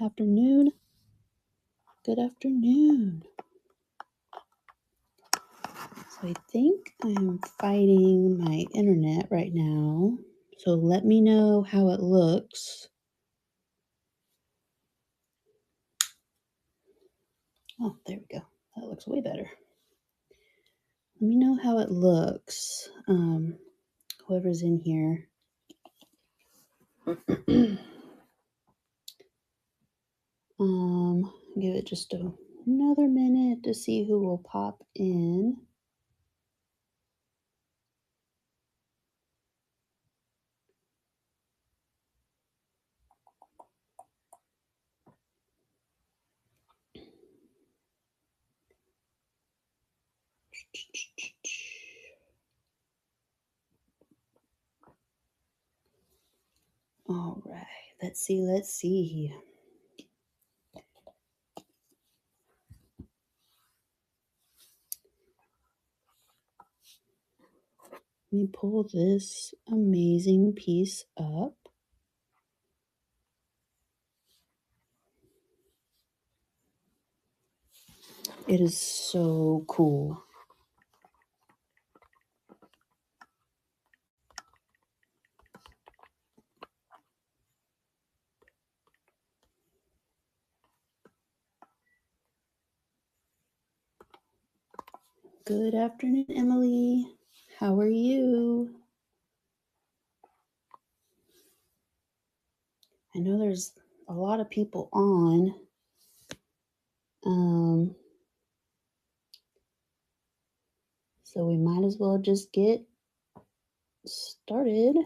afternoon. Good afternoon. So I think I'm fighting my internet right now. So let me know how it looks. Oh, there we go. That looks way better. Let me know how it looks. Whoever's in here. Give it just another minute to see who will pop in. All right, let's see. Let me pull this amazing piece up. It is so cool. Good afternoon, Emily. How are you? I know there's a lot of people on. So we might as well just get started.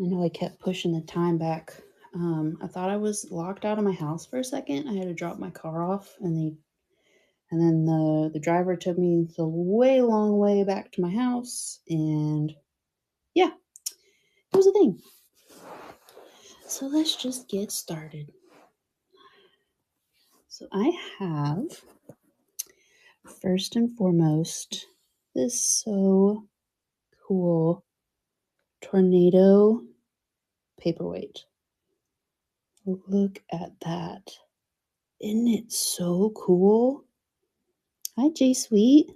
I know I kept pushing the time back. I thought I was locked out of my house for a second. I had to drop my car off, and then the driver took me the way long way back to my house, and yeah, it was a thing. So let's just get started. So I have, first and foremost, this so cool tornado paperweight. Look at that. Isn't it so cool? Hi, J Sweet.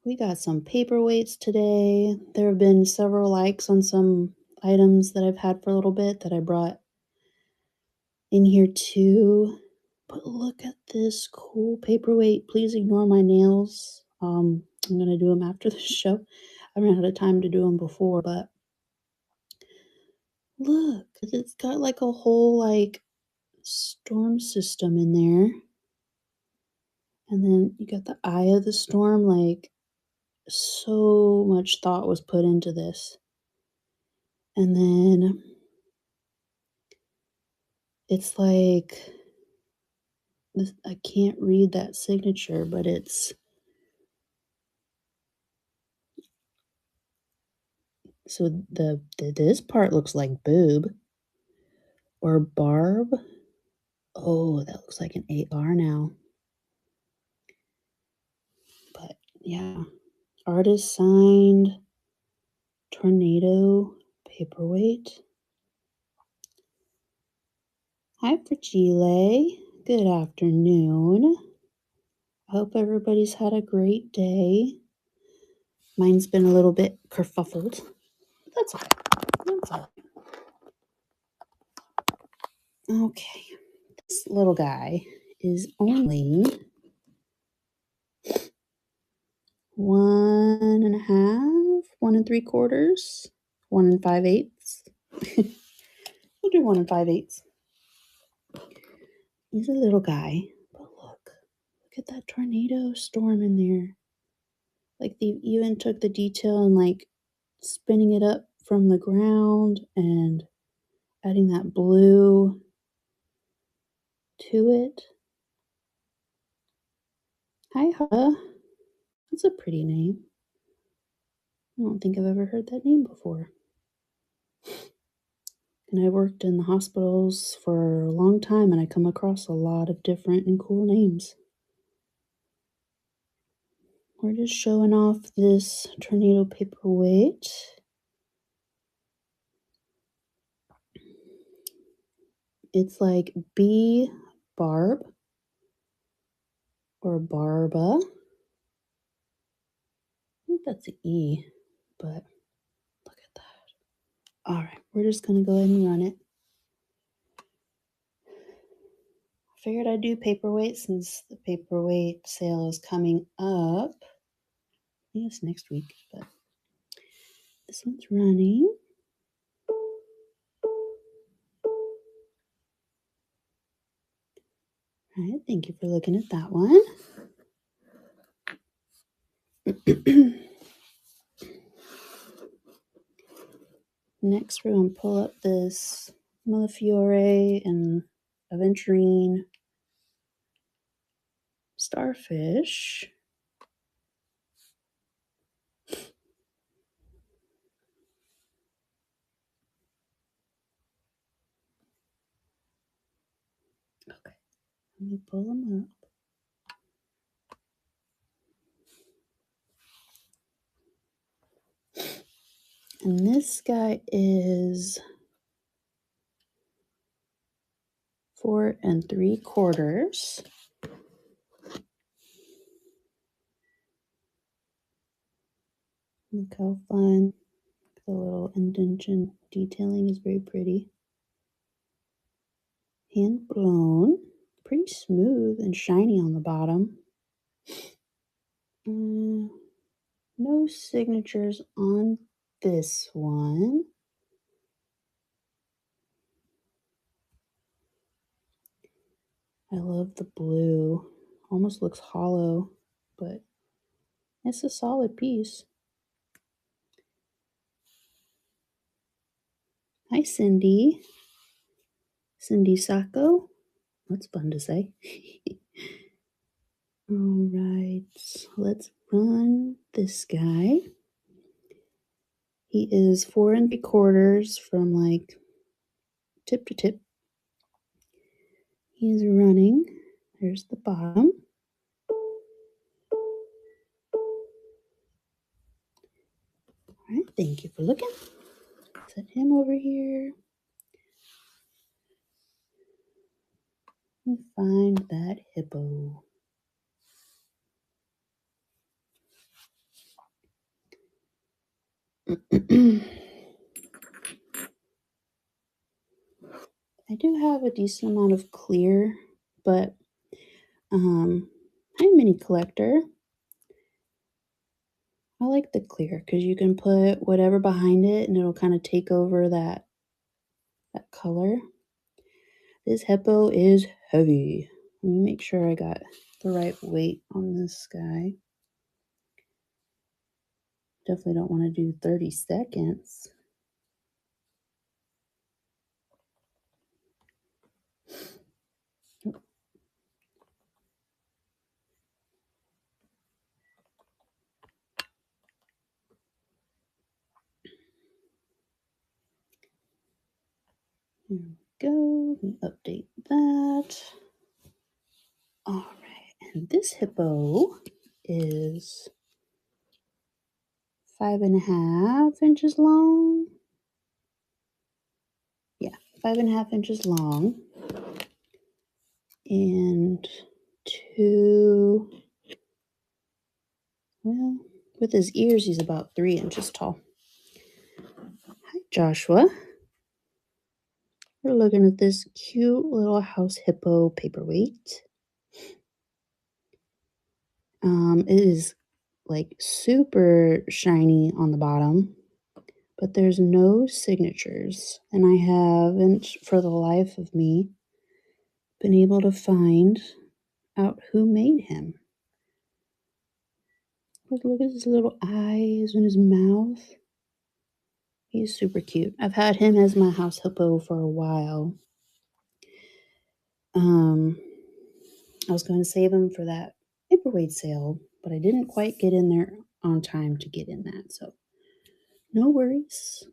We got some paperweights today. There have been several likes on some items that I've had for a little bit that I brought in here too. But look at this cool paperweight. Please ignore my nails. I'm going to do them after the show. I haven't had time to do them before, but look, it's got like a whole like storm system in there. And then you got the eye of the storm. Like, so much thought was put into this. And then it's like, I can't read that signature, but it's, so this part looks like boob or barb. Oh, that looks like an 8 bar now. But yeah, artist signed tornado paperweight. Hi, Fragile. Good afternoon. I hope everybody's had a great day. Mine's been a little bit kerfuffled. But that's okay. That's all right. Okay. This little guy is only 1.5, 1 3/4, 1 5/8. We'll do 1 5/8. He's a little guy, but look at that tornado storm in there. Like, they even took the detail and like spinning it up from the ground and adding that blue to it. Hi, Hutta. That's a pretty name. I don't think I've ever heard that name before. And I worked in the hospitals for a long time, and I come across a lot of different and cool names. we're just showing off this tornado paperweight. It's like B Barb or Barba. I think that's an E, but look at that. All right, we're just going to go ahead and run it. I figured I'd do paperweight since the paperweight sale is coming up. I think it's next week, but this one's running. All right, thank you for looking at that one. Next, we're going to pull up this Millefiore and Aventurine Starfish. Okay, let me pull them up. And this guy is 4 3/4. Look how fun. The little indentation detailing is very pretty. Hand blown. Pretty smooth and shiny on the bottom. No signatures on this one. I love the blue. Almost looks hollow, but it's a solid piece. Hi, Cindy. Cindy Sacco. That's fun to say. All right, let's run this guy. He is 4 3/4 from like tip to tip. He's running. There's the bottom. All right, thank you for looking. Set him over here. And find that hippo. I do have a decent amount of clear, but I'm a mini collector. I like the clear because you can put whatever behind it and it'll kind of take over that color. This hippo is heavy. Let me make sure I got the right weight on this guy. Definitely don't want to do 30 seconds. Here we go. Let me update that. All right, and this hippo is 5.5 inches long. Yeah, 5.5 inches long. And well, with his ears, he's about 3 inches tall. Hi, Joshua. We're looking at this cute little house hippo paperweight. It is like super shiny on the bottom, but there's no signatures, and I haven't, for the life of me, been able to find out who made him. But look at his little eyes and his mouth. He's super cute. I've had him as my house hippo for a while. I was going to save him for that paperweight sale, but I didn't quite get in there on time to get in that, so no worries.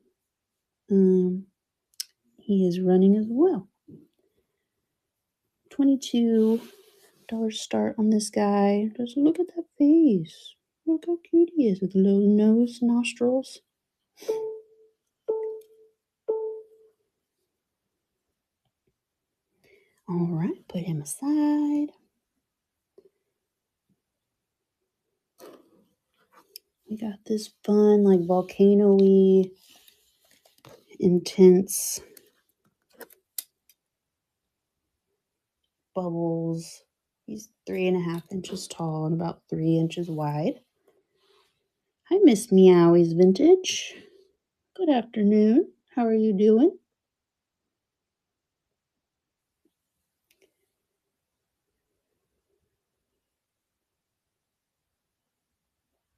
He is running as well. $22 start on this guy. Just look at that face. Look how cute he is with the little nose, nostrils. All right, put him aside. We got this fun, like volcano-y, intense bubbles. He's 3.5 inches tall and about 3 inches wide. Hi, Miss Meowies Vintage. Good afternoon. How are you doing?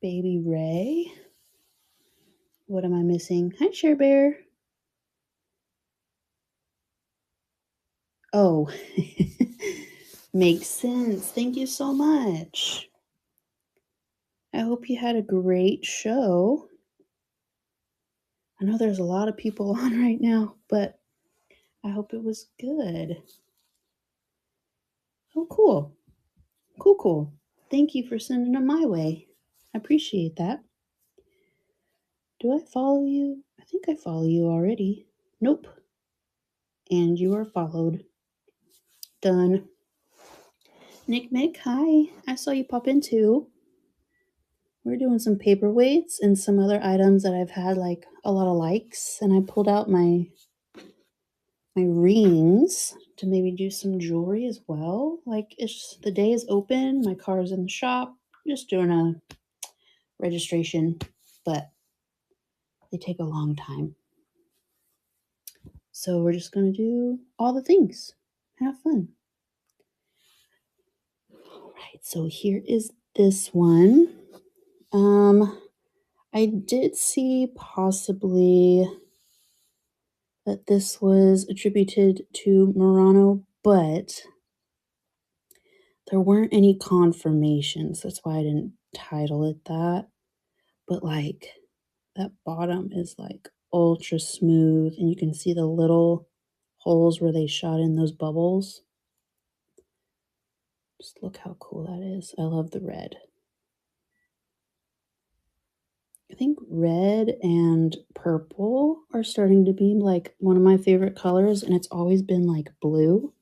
Baby Ray. What am I missing? Hi, Share Bear. Oh, makes sense. Thank you so much. I hope you had a great show. I know there's a lot of people on right now, but I hope it was good. Oh, cool. Cool. Thank you for sending them my way. I appreciate that. Do I follow you? I think I follow you already. Nope. And you are followed. Done. Nick Mick, hi. I saw you pop in too. We're doing some paperweights and some other items that I've had like a lot of likes, and I pulled out my rings to maybe do some jewelry as well. Like it's the day is open, my car's in the shop, just doing a registration, but they take a long time. So we're just gonna do all the things. Have fun. All right, so here is this one. I did see possibly that this was attributed to Murano, but there weren't any confirmations. That's why I didn't title it that. But like that bottom is like ultra smooth, and you can see the little holes where they shot in those bubbles. Just look how cool that is. I love the red. I think red and purple are starting to be like one of my favorite colors, and it's always been like blue.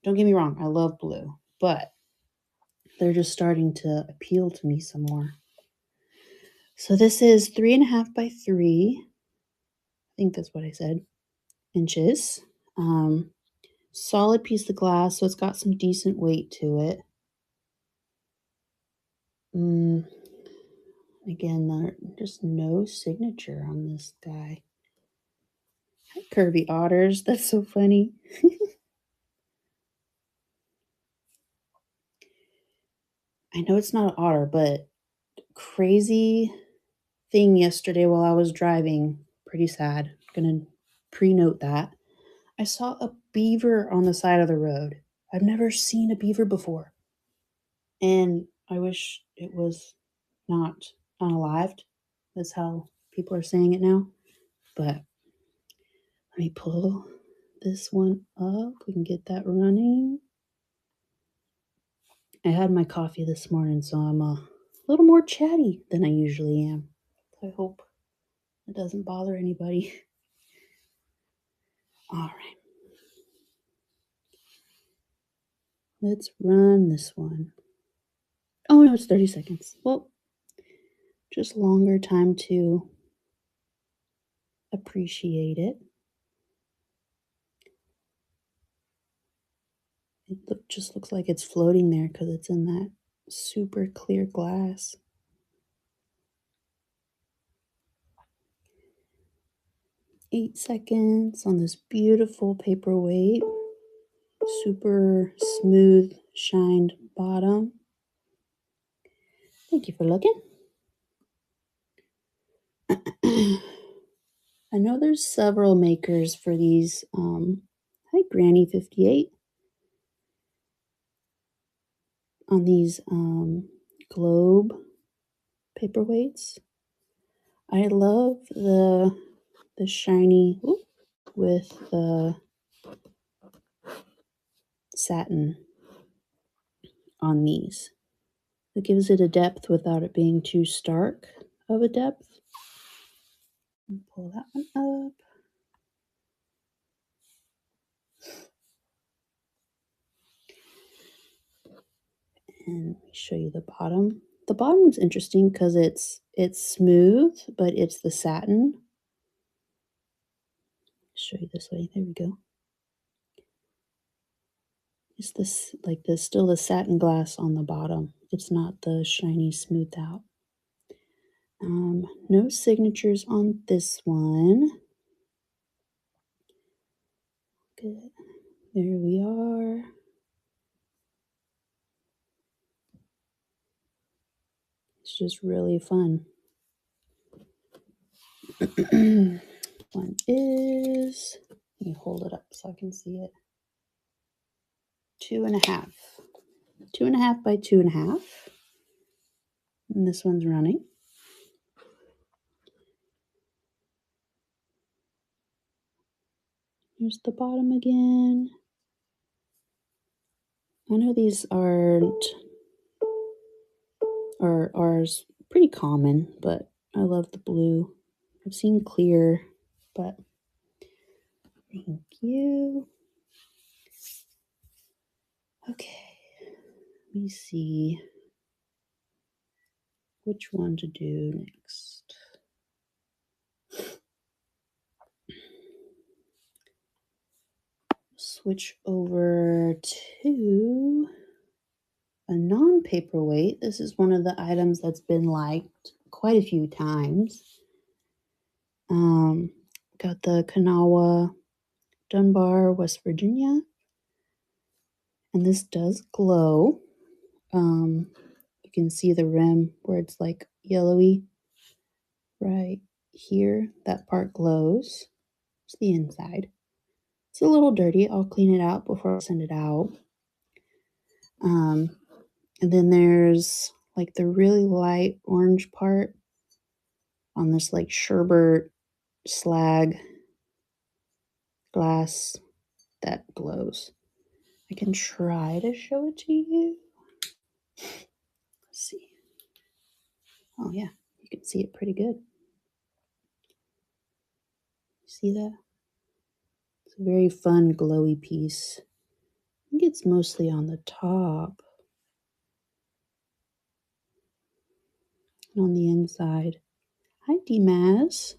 Don't get me wrong, I love blue, but they're just starting to appeal to me some more. So this is 3.5 by 3. I think that's what I said. Inches. Solid piece of glass, so it's got some decent weight to it. Again, just no signature on this guy. Hi, Kirby Otters. That's so funny. I know it's not an otter, but crazy thing yesterday while I was driving. Pretty sad. Gonna pre-note that. I saw a beaver on the side of the road. I've never seen a beaver before. And I wish it was not unalived. That's how people are saying it now. But let me pull this one up. We can get that running. I had my coffee this morning, so I'm a little more chatty than I usually am. I hope it doesn't bother anybody. All right. Let's run this one. Oh, no, it's 30 seconds. Well, just longer time to appreciate it. Just looks like it's floating there because it's in that super clear glass. Eight seconds on this beautiful paperweight. Super smooth, shined bottom. Thank you for looking. I know there's several makers for these. Hi, Granny 58. On these globe paperweights. I love the shiny with the satin on these. It gives it a depth without it being too stark of a depth. Pull that one up. And let me show you the bottom. The bottom's interesting because it's smooth, but it's the satin. Show you this way. There we go. It's this like this still the satin glass on the bottom. It's not the shiny smoothed out. No signatures on this one. Good. There we are. It's just really fun. One is, let me hold it up so I can see it. 2.5. 2.5 by 2.5. And this one's running. Here's the bottom again. I know these are pretty common, but I love the blue. I've seen clear, but thank you. Okay, let me see which one to do next. Switch over to a non-paperweight. This is one of the items that's been liked quite a few times. Got the Kanawha Dunbar, West Virginia. And this does glow. You can see the rim where it's like yellowy right here. That part glows. It's the inside. It's a little dirty. I'll clean it out before I send it out. And then there's like the really light orange part on this like sherbet slag glass that glows. I can try to show it to you. Let's see. Oh yeah, you can see it pretty good. See that? It's a very fun glowy piece. I think it's mostly on the top and on the inside. Hi Demaz.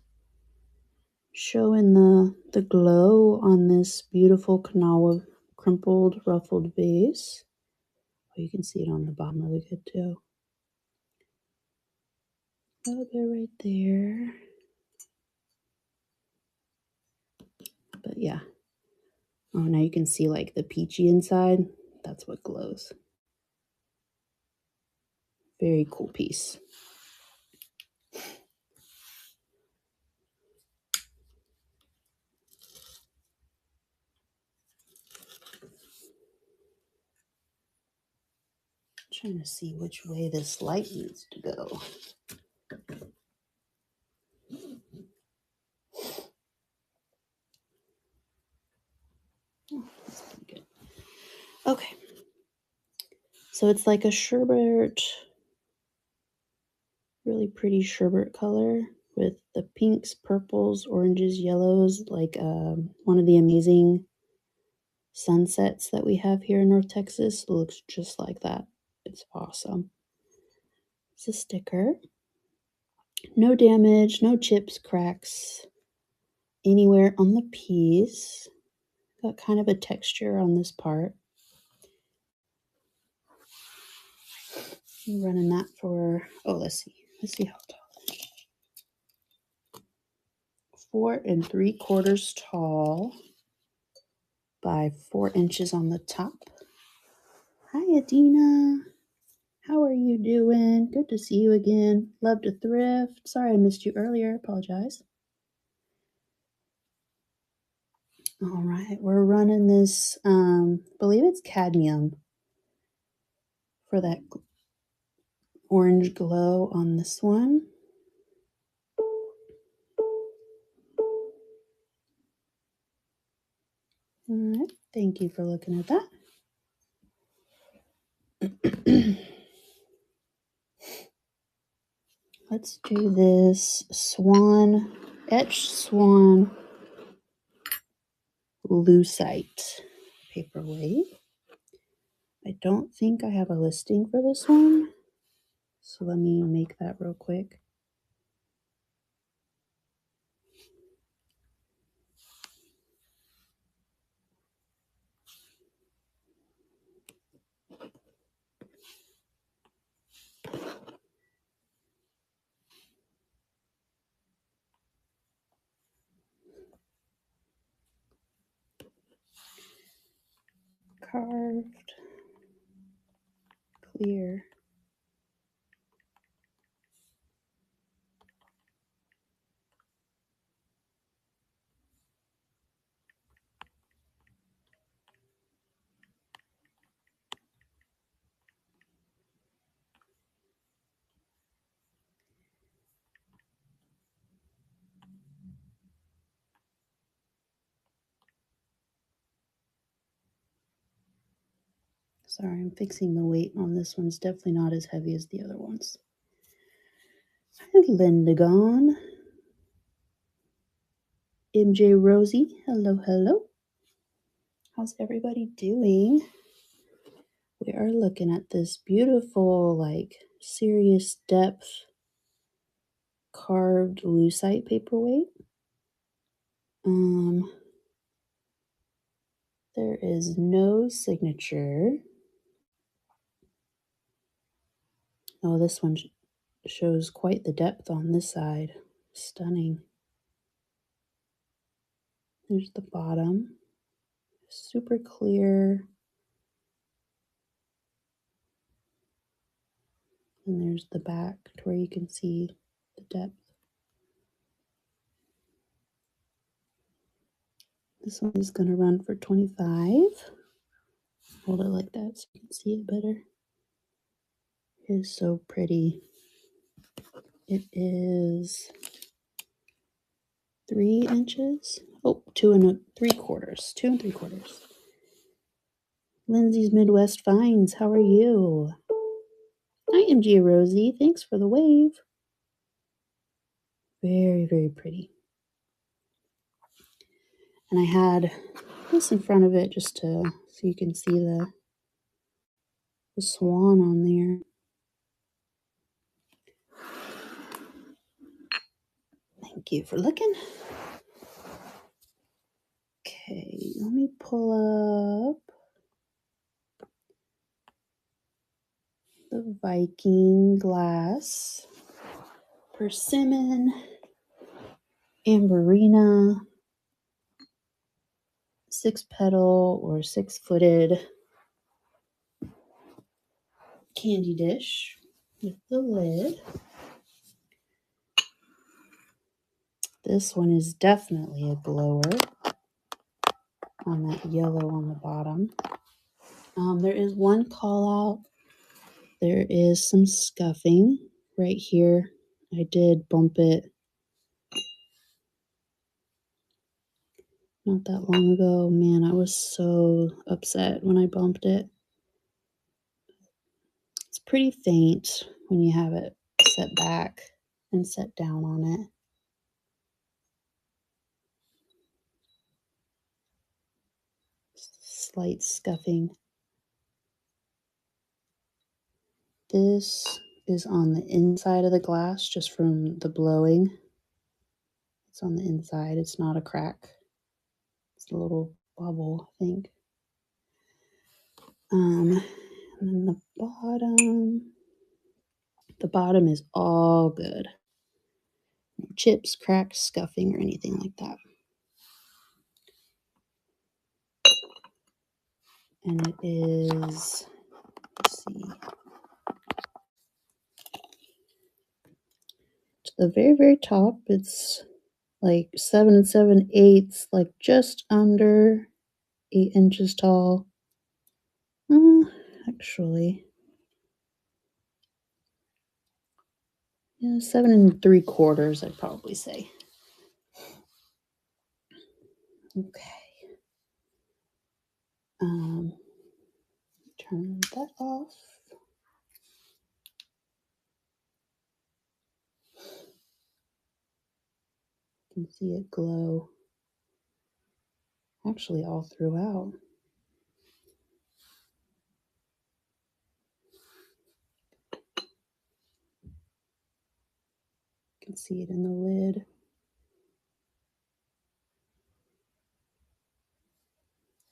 Showing the glow on this beautiful Kanawha crumpled ruffled vase. Oh, you can see it on the bottom really good too. A little bit right there. But yeah. Oh, now you can see like the peachy inside. That's what glows. Very cool piece. Trying to see which way this light needs to go. Oh, that's pretty good. Okay. So it's like a sherbet, really pretty sherbet color with the pinks, purples, oranges, yellows, like one of the amazing sunsets that we have here in North Texas. It looks just like that. It's awesome. It's a sticker. No damage, no chips, cracks anywhere on the piece. Got kind of a texture on this part. I'm running that for, oh, let's see how tall. 4 3/4 tall by 4 inches on the top. Hi, Adina. How are you doing? Good to see you again. Love to thrift. Sorry I missed you earlier. Apologize. All right, we're running this, I believe it's cadmium for that orange glow on this one. All right, thank you for looking at that. Let's do this swan, etched swan lucite paperweight. I don't think I have a listing for this one, so let me make that real quick. Carved, clear. Sorry, I'm fixing the weight on this one. It's definitely not as heavy as the other ones. Hi, Lindagon. MJ Rosie, hello, hello. How's everybody doing? We are looking at this beautiful, like, serious depth carved lucite paperweight. There is no signature. Oh, this one shows quite the depth on this side. Stunning. There's the bottom. Super clear. And there's the back to where you can see the depth. This one is going to run for $25. Hold it like that so you can see it better. It is so pretty. It is 3 inches. Oh, 2 3/4. 2 3/4. Lindsay's Midwest Finds. How are you? Hi, MG Rosie. Thanks for the wave. Very, very pretty. And I had this in front of it just to so you can see the swan on there. Thank you for looking. Okay, let me pull up the Viking glass. Persimmon, Amberina, 6-petal or 6-footed candy dish with the lid. This one is definitely a glower on that yellow on the bottom. There is one call out. There is some scuffing right here. I did bump it not that long ago. Man, I was so upset when I bumped it. It's pretty faint when you have it set back and set down on it. Slight scuffing. This is on the inside of the glass just from the blowing. It's on the inside. It's not a crack. It's a little bubble, I think. And then the bottom is all good. No chips, cracks, scuffing, or anything like that. And it is, let's see, to the very, very top, it's like 7 7/8, like just under 8 inches tall. Actually, yeah, 7 3/4, I'd probably say. Okay. Turn that off. You can see it glow actually all throughout. You can see it in the lid.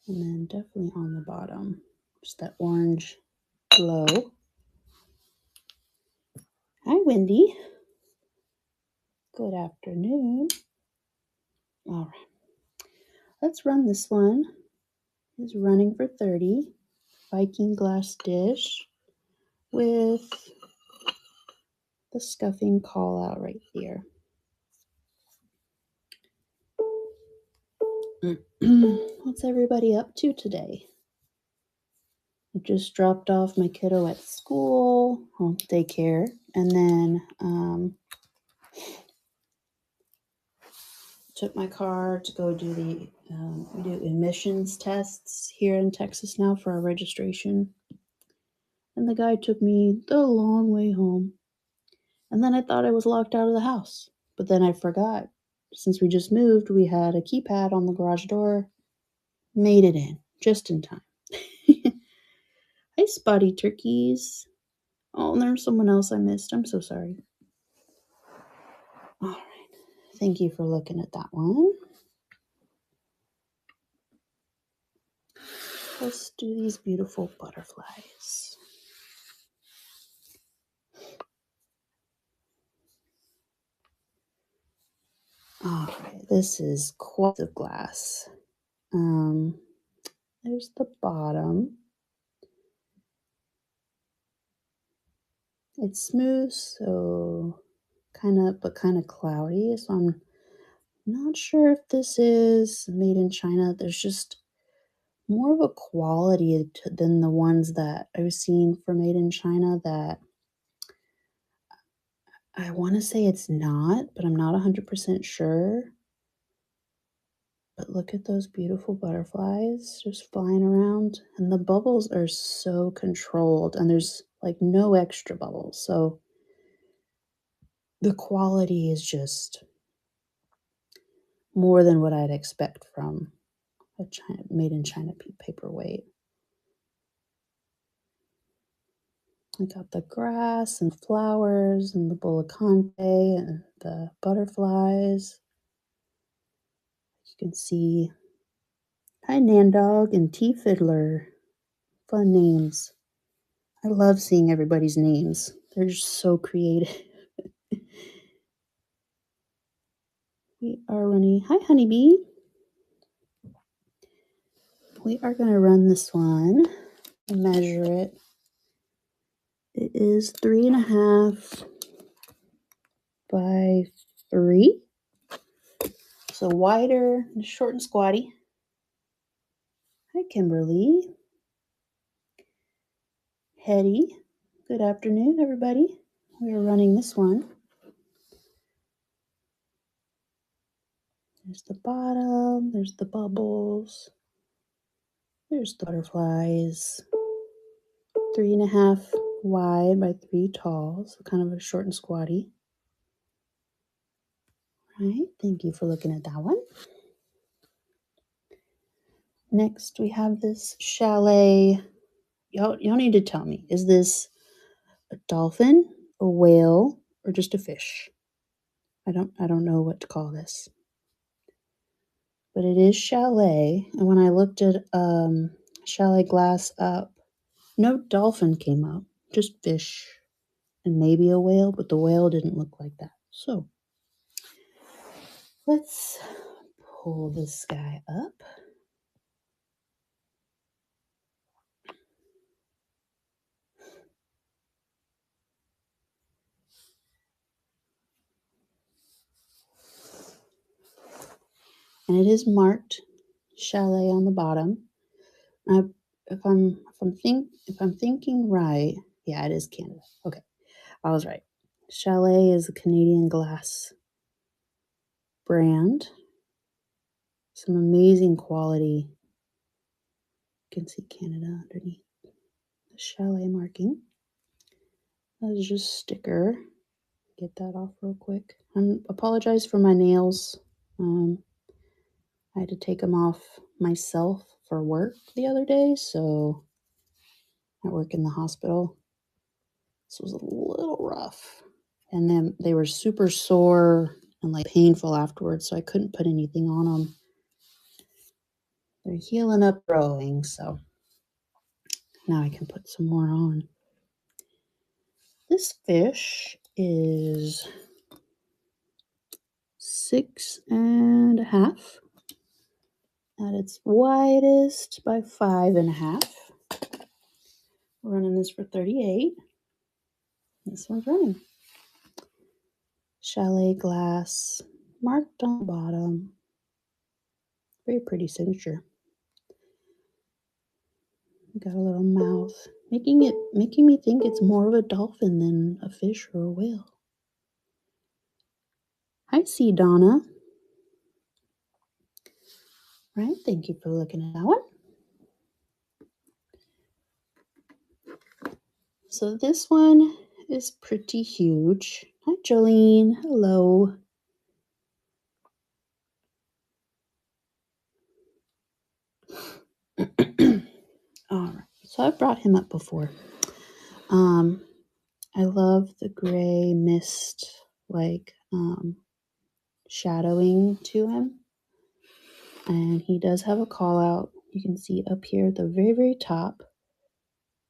And then definitely on the bottom, just that orange glow. Hi, Wendy. Good afternoon. All right, let's run this one. It's running for 30. Viking glass dish with the scuffing call out right there. What's everybody up to today? I just dropped off my kiddo at school, daycare, and then took my car to go do we do emissions tests here in Texas now for our registration. And the guy took me the long way home. And then I thought I was locked out of the house. But then I forgot. Since we just moved, we had a keypad on the garage door. Made it in, just in time. Hi, spotty turkeys. Oh, and there's someone else I missed. I'm so sorry. All right. Thank you for looking at that one. Let's do these beautiful butterflies. All right, this is quartz of glass. There's the bottom. It's smooth, so kind of cloudy. So I'm not sure if this is made in China. There's just more of a quality than the ones that I've seen for made in China that I want to say it's not, but I'm not 100% sure. But look at those beautiful butterflies just flying around. And the bubbles are so controlled, and there's like no extra bubbles. So the quality is just more than what I'd expect from a made in China paperweight. I got the grass and flowers and the bullicante and the butterflies. You can see, hi Nandog and Tea Fiddler. Fun names. I love seeing everybody's names. They're just so creative. We are running, hi honeybee. We are going to run this one, measure it. It is 3.5 by 3. So wider, short and squatty. Hi Kimberly. Hetty. Good afternoon, everybody. We are running this one. There's the bottom, there's the bubbles, there's the butterflies. 3.5 wide by 3 tall, so kind of a short and squatty. All right, thank you for looking at that one. Next, we have this chalet. Y'all need to tell me, is this a dolphin, a whale, or just a fish? I don't know what to call this. But it is chalet, and when I looked at chalet glass up, no dolphin came up, just fish and maybe a whale, but the whale didn't look like that. So let's pull this guy up. And it is marked chalet on the bottom. If I'm thinking right, yeah, it is Canada. Okay, I was right. Chalet is a Canadian glass brand. Some amazing quality. You can see Canada underneath the chalet marking. That is just sticker. Get that off real quick. I apologize for my nails. I had to take him off myself for work the other day, so I work in the hospital. This was a little rough. And then they were super sore and like painful afterwards, so I couldn't put anything on them. They're healing up, growing, so now I can put some more on. This fish is 6.5 at its widest by 5.5. We're running this for 38. This one's running. Chalet glass, marked on the bottom. Very pretty signature. Got a little mouth, making me think it's more of a dolphin than a fish or a whale. Hi, Sea Donna. Right, thank you for looking at that one. So this one is pretty huge. Hi, Jolene. Hello. All right, so I've brought him up before. I love the gray mist, like shadowing to him. And he does have a call out. You can see up here at the very, very top,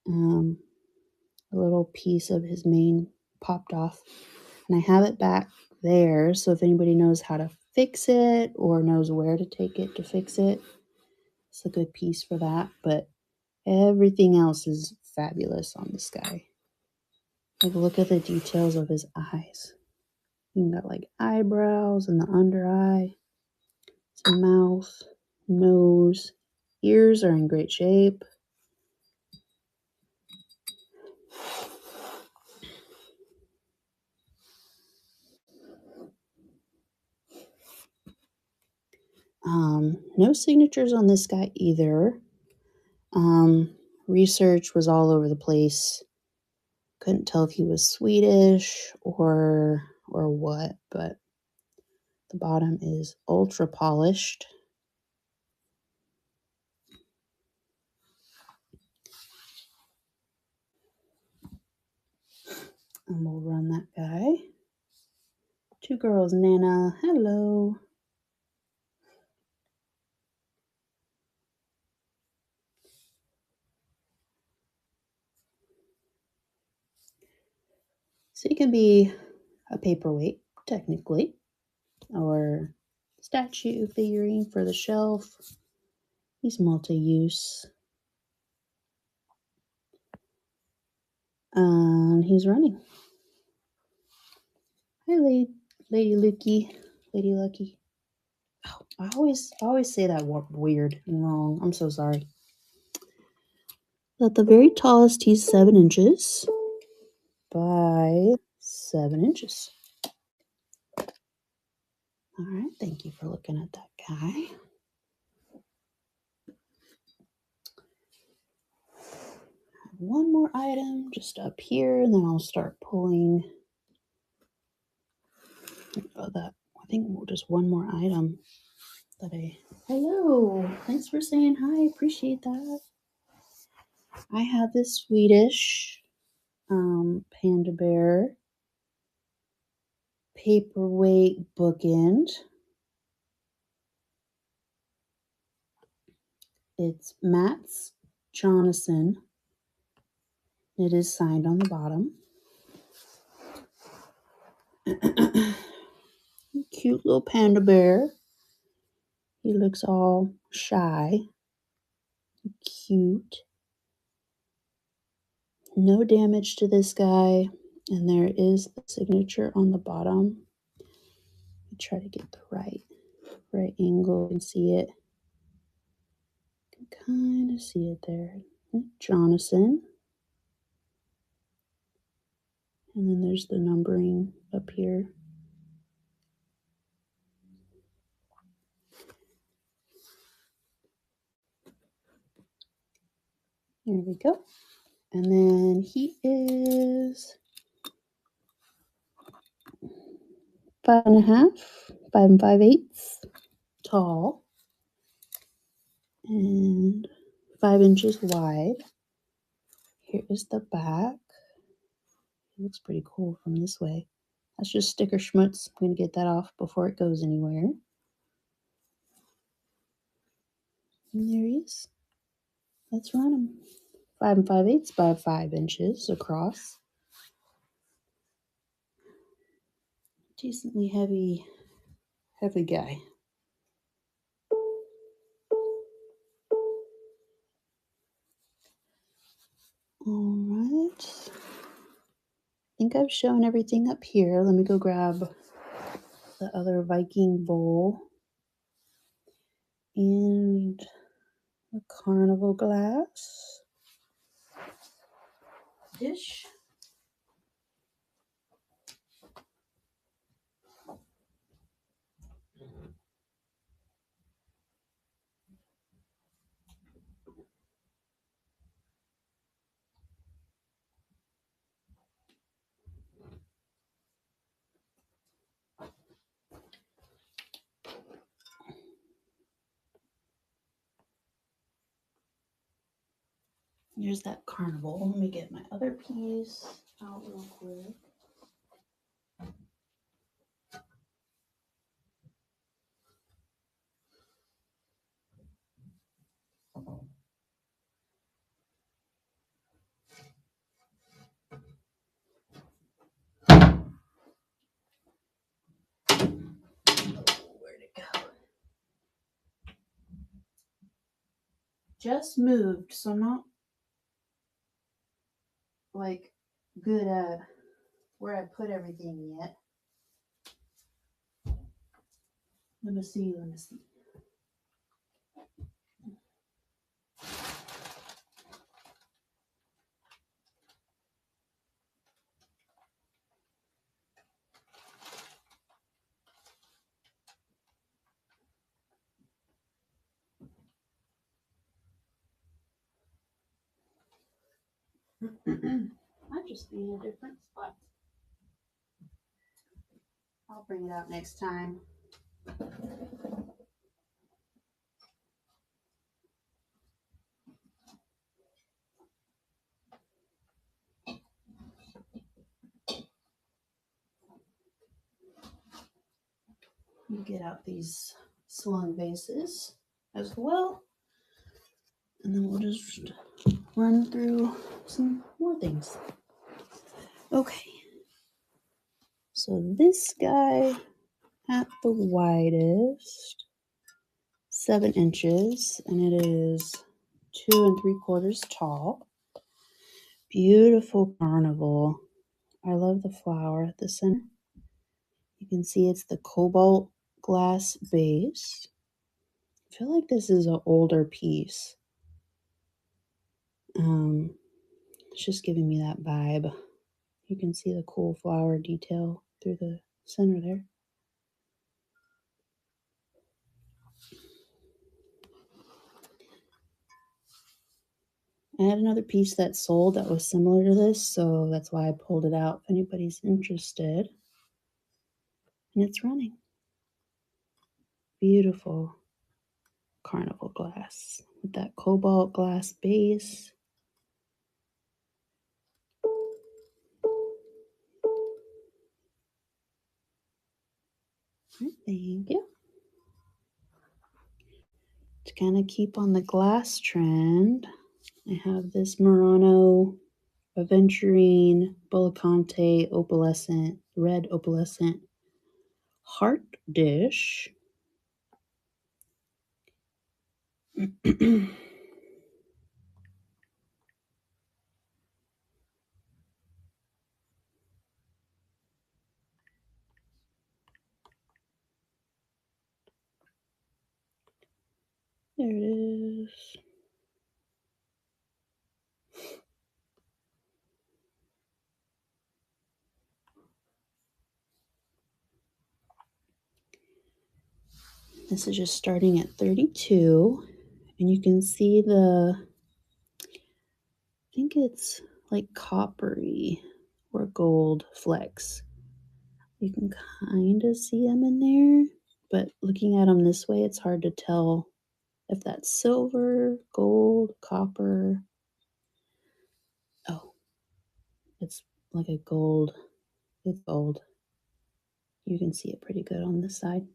a little piece of his mane popped off. And I have it back there, so if anybody knows how to fix it or knows where to take it to fix it, it's a good piece for that. But everything else is fabulous on this guy. Like, look at the details of his eyes. You got like eyebrows and the under eye, his mouth, nose, ears are in great shape. No signatures on this guy either. Research was all over the place. Couldn't tell if he was Swedish or what, but the bottom is ultra polished. And we'll run that guy. Two girls, Nana. Hello. So he can be a paperweight, technically, or statue figurine for the shelf. He's multi-use. He's running. Hi, Lady Lucky. Lady Lucky. Oh, I always say that weird and wrong. I'm so sorry. At the very tallest, he's 7 inches by 7 inches. All right, thank you for looking at that guy. One more item just up here, and then I'll start pulling that. I think just one more item that hello, thanks for saying hi, appreciate that. I have this Swedish panda bear paperweight bookend. It's Mats Jonasson. It is signed on the bottom. Cute little panda bear. He looks all shy. Cute. No damage to this guy. And there is the signature on the bottom. Let me try to get the right angle and see it. You can kind of see it there. Jonasson. And then there's the numbering up here. There we go. And then he is 5.5. 5 5/8 tall and 5 inches wide. Here is the back. It looks pretty cool from this way. That's just sticker schmutz. I'm going to get that off before it goes anywhere. And there he is. Let's run him. 5 5/8 by 5 inches across. Decently heavy guy. All right. I think I've shown everything up here. Let me go grab the other Viking bowl and a carnival glass dish. Here's that carnival. Let me get my other piece out real quick. Where'd it go? Just moved, so I'm not like good at where I put everything yet. Let me see. Might just be in a different spot. I'll bring it out next time. Let me get out these slung vases as well. And then we'll just run through some more things. Okay. So this guy at the widest, 7 inches, and it is 2 3/4 tall. Beautiful carnival. I love the flower at the center. You can see it's the cobalt glass base. I feel like this is an older piece. It's just giving me that vibe. You can see the cool flower detail through the center there. I had another piece that sold that was similar to this, so that's why I pulled it out if anybody's interested. And it's running. Beautiful carnival glass with that cobalt glass base. Thank you. To kind of keep on the glass trend, I have this Murano Aventurine Bullicante opalescent, red opalescent heart dish. There it is. This is just starting at 32, and you can see I think it's like coppery or gold flecks. You can kind of see them in there. but looking at them this way, it's hard to tell if that's silver, gold, copper. Oh, it's like a gold. It's gold. You can see it pretty good on this side.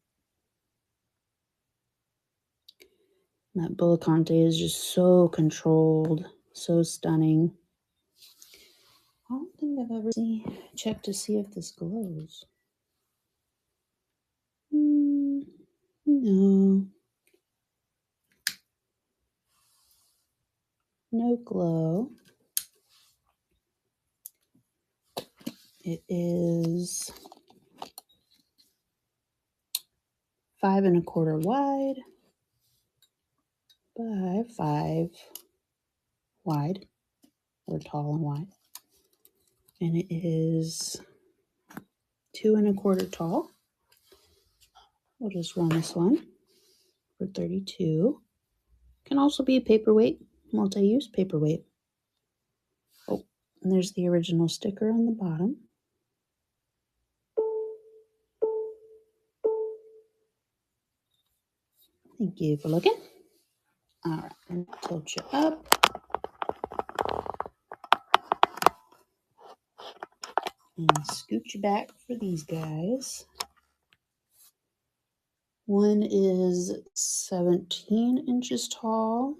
That Bullicante is just so controlled, so stunning. I don't think I've ever checked to see if this glows. No. No glow. It is 5 1/4 wide by 5 wide, or tall and wide. And it is 2 1/4 tall. We'll just run this one for 32. Can also be a paperweight, multi-use paperweight. Oh, and there's the original sticker on the bottom. Thank you for looking. All right, and tilt you up. And scoot you back for these guys. One is 17 inches tall.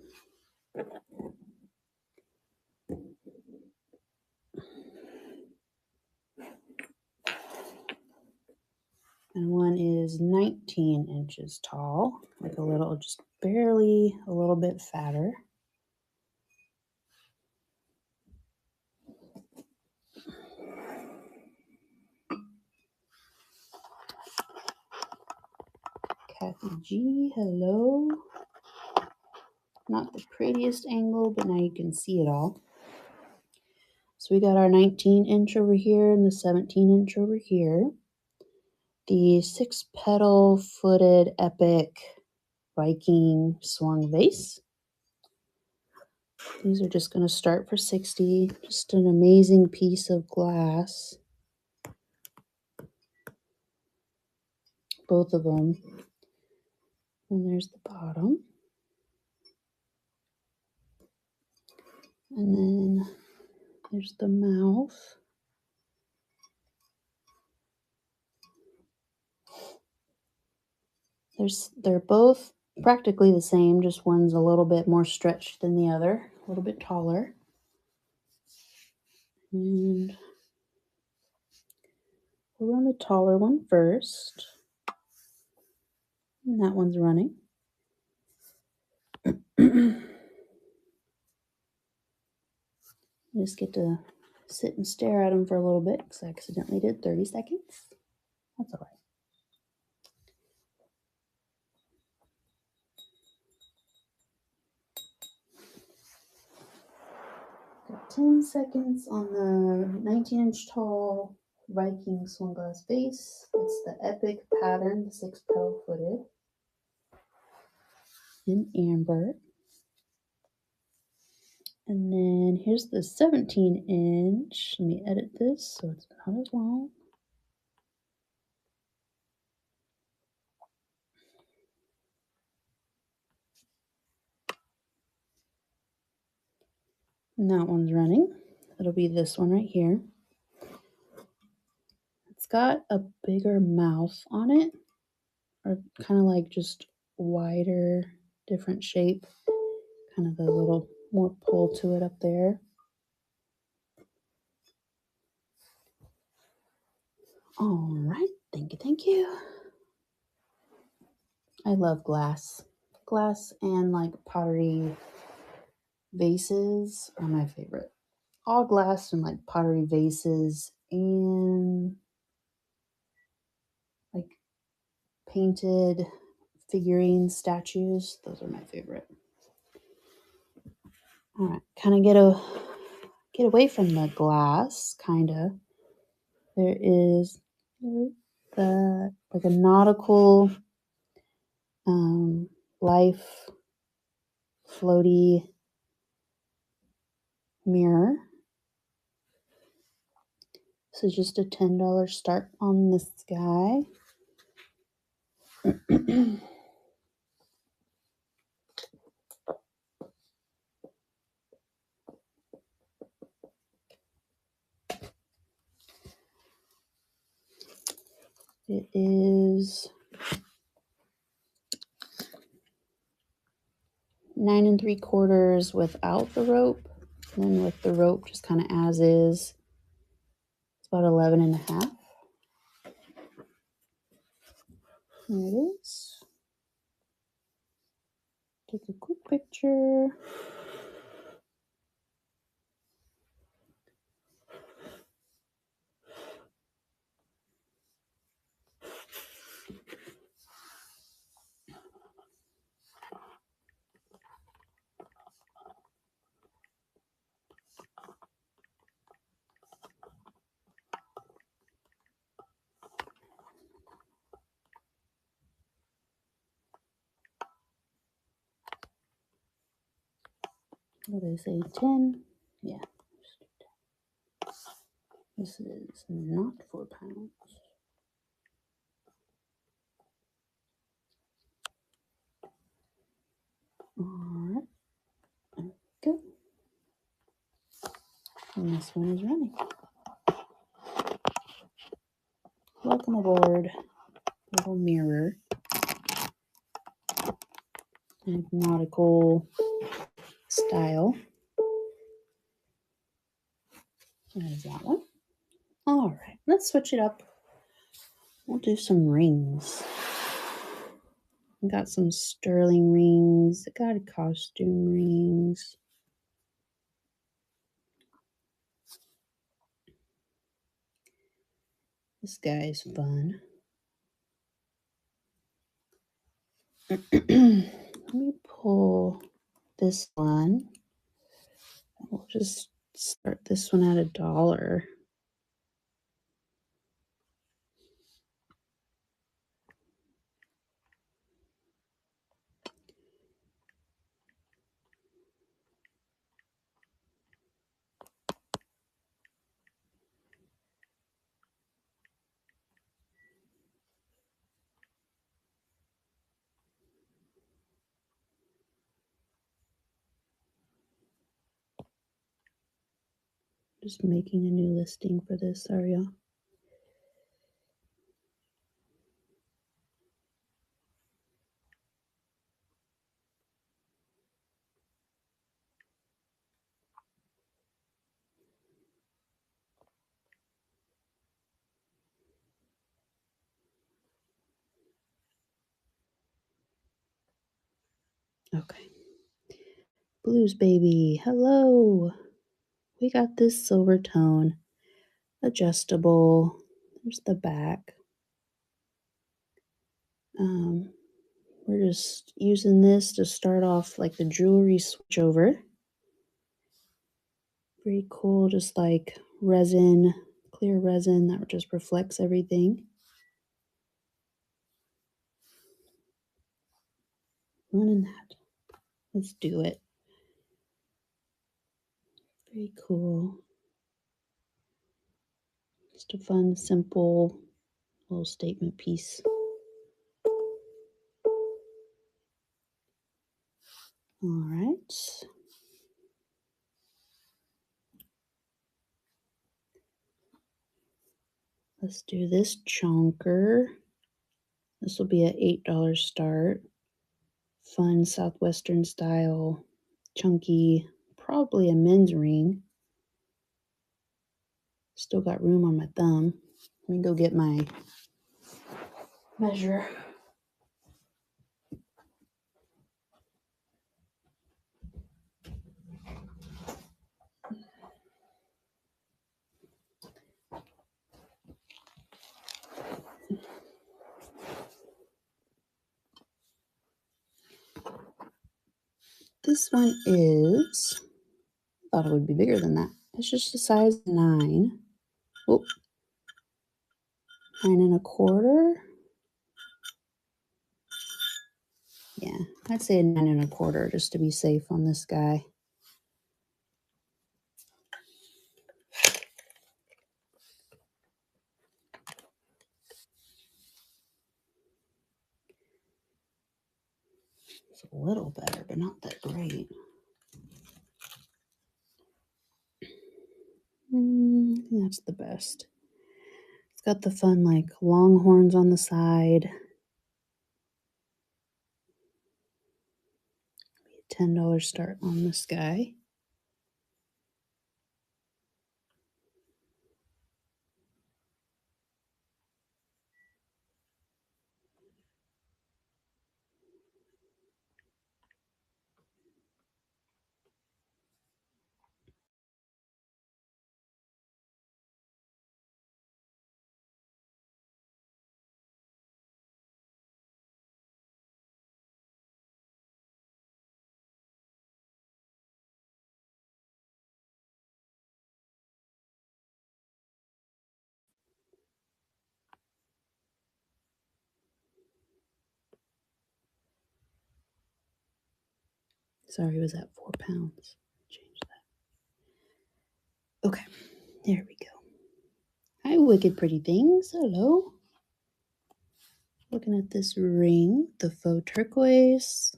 And one is 19 inches tall, like a little, just barely a little bit fatter. Kathy G, hello. Not the prettiest angle, but now you can see it all. So we got our 19 inch over here and the 17 inch over here. The 6 petal footed epic Viking swung vase. These are just going to start for 60. Just an amazing piece of glass. Both of them. And there's the bottom. And then there's the mouth. They're both practically the same, just one's a little bit more stretched than the other, a little bit taller. And we'll run the taller one first. And that one's running. Just get to sit and stare at them for a little bit because I accidentally did 30 seconds. That's all right. Got 10 seconds on the 19-inch tall Viking swung glass vase. It's the epic pattern, the 6 petal footed in amber. And then here's the 17 inch. Let me edit this so it's not as long. And that one's running. It'll be this one right here. It's got a bigger mouth on it, or kind of like just wider, different shape. Kind of a little more pull to it up there. All right, thank you, thank you. I love glass. Glass and like pottery vases are my favorite. All glass and like pottery vases and like painted figurine statues. Those are my favorite. All right, kind of get away from the glass, kind of. There is the like a nautical life floaty mirror. This is just a $10 start on this guy. It is 9 3/4 without the rope, and then with the rope just kind of as is. It's about 11 1/2. There it is. Take a quick picture. What do they say? 10? Yeah. This is not 4 pounds. Alright. There we go. And this one is running. Welcome aboard. Little mirror. And nautical style. There's that one. Alright, let's switch it up. We'll do some rings. I got some sterling rings. I got costume rings. This guy is fun. Let me pull this one. We'll just start this one at $1. Just making a new listing for this, sorry y'all. Okay. Blues baby, hello. We got this silver tone, adjustable. There's the back. We're just using this to start off like the jewelry switch over. Very cool, just like resin, clear resin that just reflects everything. Running that. Let's do it. Very cool. Just a fun, simple little statement piece. All right. Let's do this chonker. This will be an $8 start. Fun Southwestern style, chunky, probably a men's ring. Still got room on my thumb. Let me go get my measure. This one is, I thought it would be bigger than that. It's just a size 9. Oh, 9 1/4. Yeah, I'd say a 9 1/4 just to be safe on this guy. It's a little better, but not that great. That's the best. It's got the fun, like, longhorns on the side. $10 start on this guy. Sorry, it was at 4 pounds. Change that. Okay, there we go. Hi, wicked pretty things. Hello. Looking at this ring, the faux turquoise.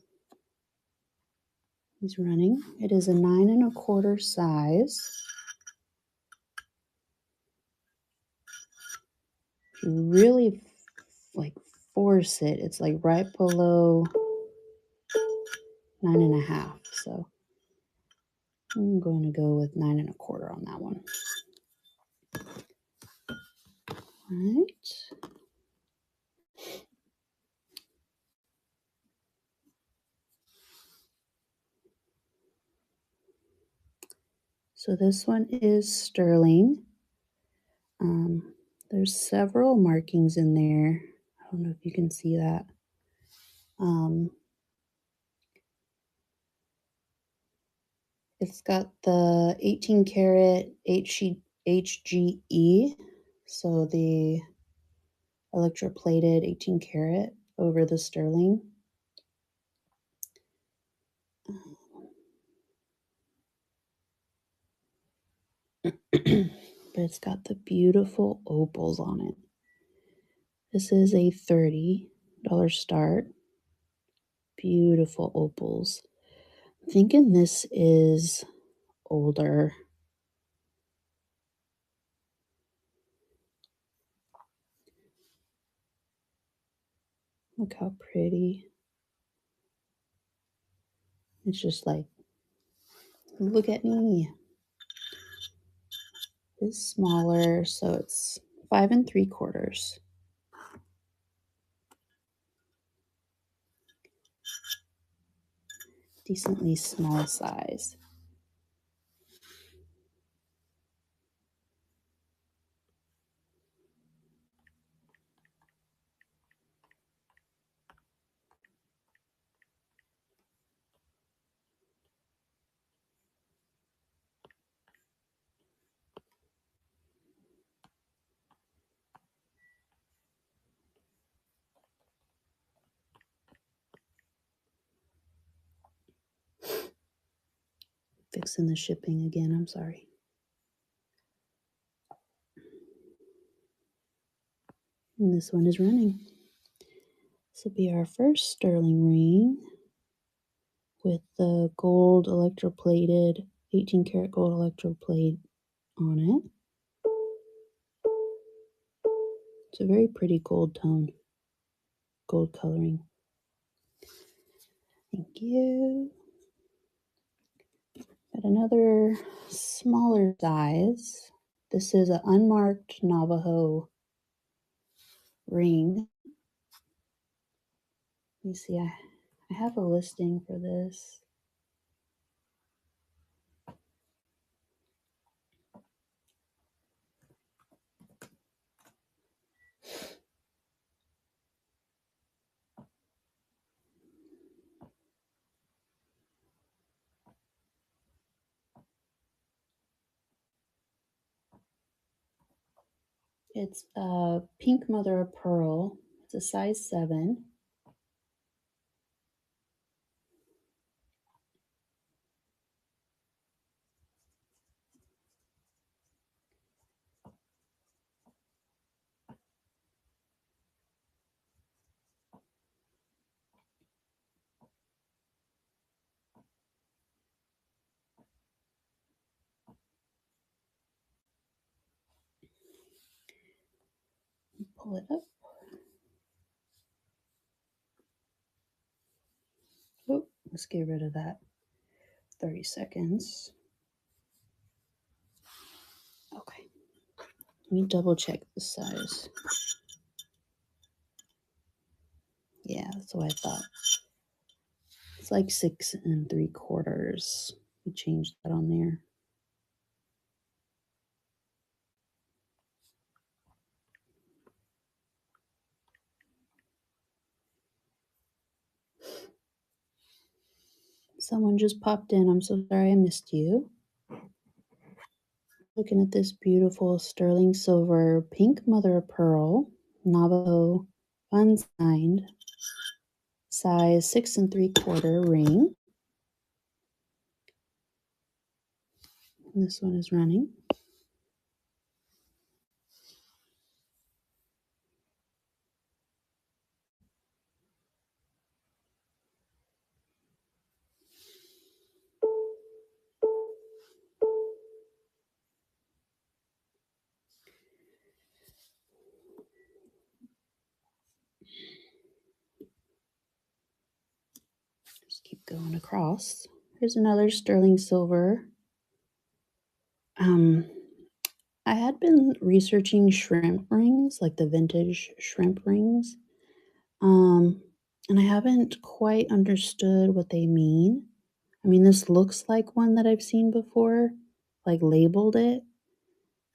He's running. It is a 9 1/4 size. If you really like force it, it's like right below 9 1/2. So I'm going to go with 9 1/4 on that one. All right. So this one is sterling. There's several markings in there. I don't know if you can see that. It's got the 18 karat HGE, so the electroplated 18 karat over the sterling. But it's got the beautiful opals on it. This is a $30 start. Beautiful opals. I'm thinking this is older. Look how pretty. It's just like, look at me. It's smaller, so it's 5 3/4. Decently small size. Fixing the shipping again, I'm sorry. And this one is running. This will be our first sterling ring with the gold electroplated, 18 karat gold electroplate on it. It's a very pretty gold tone, gold coloring. Thank you. Got another smaller size. This is an unmarked Navajo ring. You see, I have a listing for this. It's a pink mother of pearl. It's a size 7. pull it up. Oh, let's get rid of that. 30 seconds. Okay. Let me double check the size. Yeah, that's what I thought. It's like 6 3/4. We changed that on there. Someone just popped in. I'm so sorry I missed you. Looking at this beautiful sterling silver pink mother of pearl Navajo unsigned size 6 3/4 ring. And this one is running. Just keep going across. Here's another sterling silver. I had been researching shrimp rings, like the vintage shrimp rings. And I haven't quite understood what they mean. I mean, this looks like one that I've seen before, like labeled it.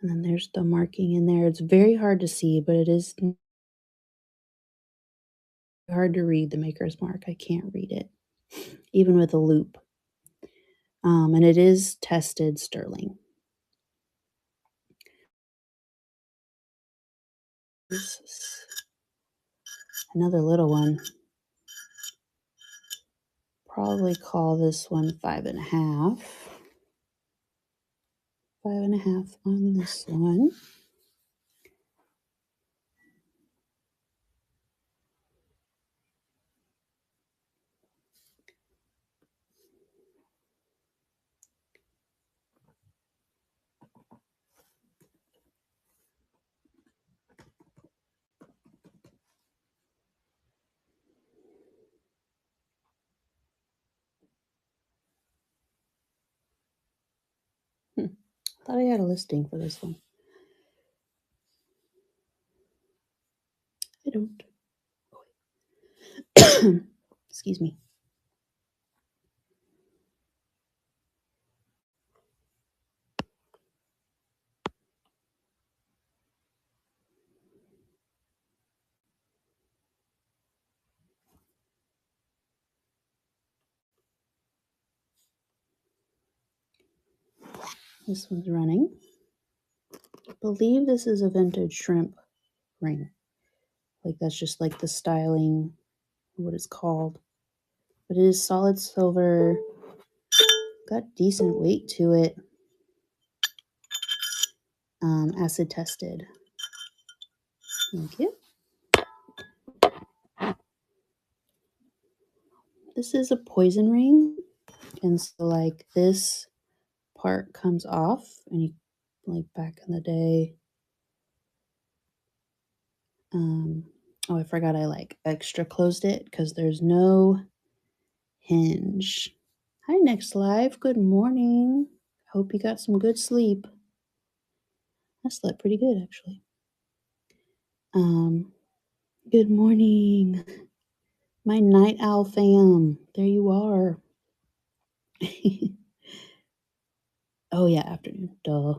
And then there's the marking in there. It's very hard to see, but it is hard to read the maker's mark. I can't read it, even with a loop. And it is tested sterling. This is another little one. Probably call this one 5.5. 5.5 on this one. Thought I had a listing for this one. I don't. Excuse me. This one's running. I believe this is a vintage shrimp ring. Like that's just like the styling, what it's called. But it is solid silver. Got decent weight to it. Acid tested. Thank you. This is a poison ring. And so like this part comes off and you like back in the day. Oh, I forgot I like extra closed it because there's no hinge. Hi, Next Live. Good morning. Hope you got some good sleep. I slept pretty good actually. Good morning. My night owl fam. There you are. Oh yeah, afternoon. Duh.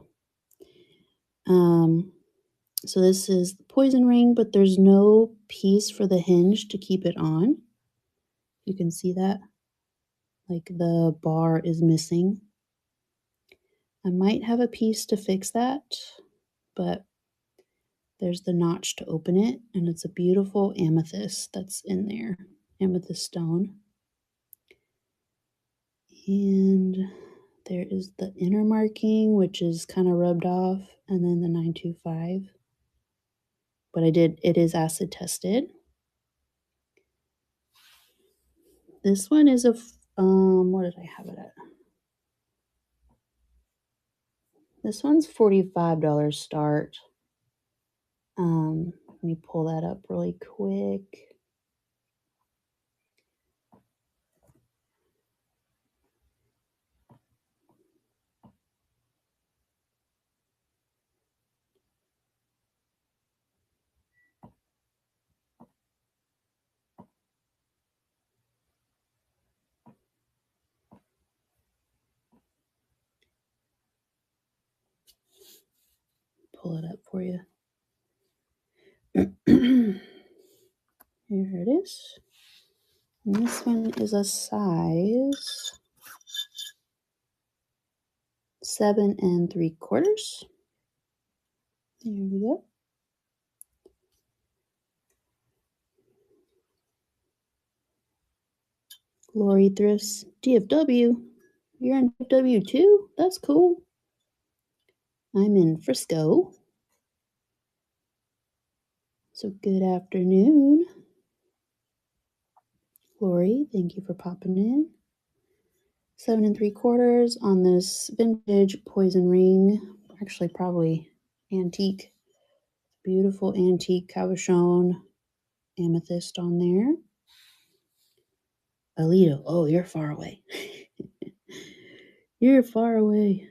So this is the poison ring, but there's no piece for the hinge to keep it on. You can see that. Like the bar is missing. I might have a piece to fix that, but there's the notch to open it, and it's a beautiful amethyst that's in there. Amethyst stone. And there is the inner marking, which is kind of rubbed off, and then the 925. But it is acid tested. This one is a, what did I have it at? This one's $45 start. Let me pull that up really quick. Pull it up for you. Here it is. And this one is a size 7 3/4. There we go. Glory Thrifts DFW. You're in DFW too? That's cool. I'm in Frisco. So good afternoon. Lori, thank you for popping in. 7 3/4 on this vintage poison ring. Actually, probably antique. Beautiful antique cabochon amethyst on there. Alito, oh, you're far away. You're far away.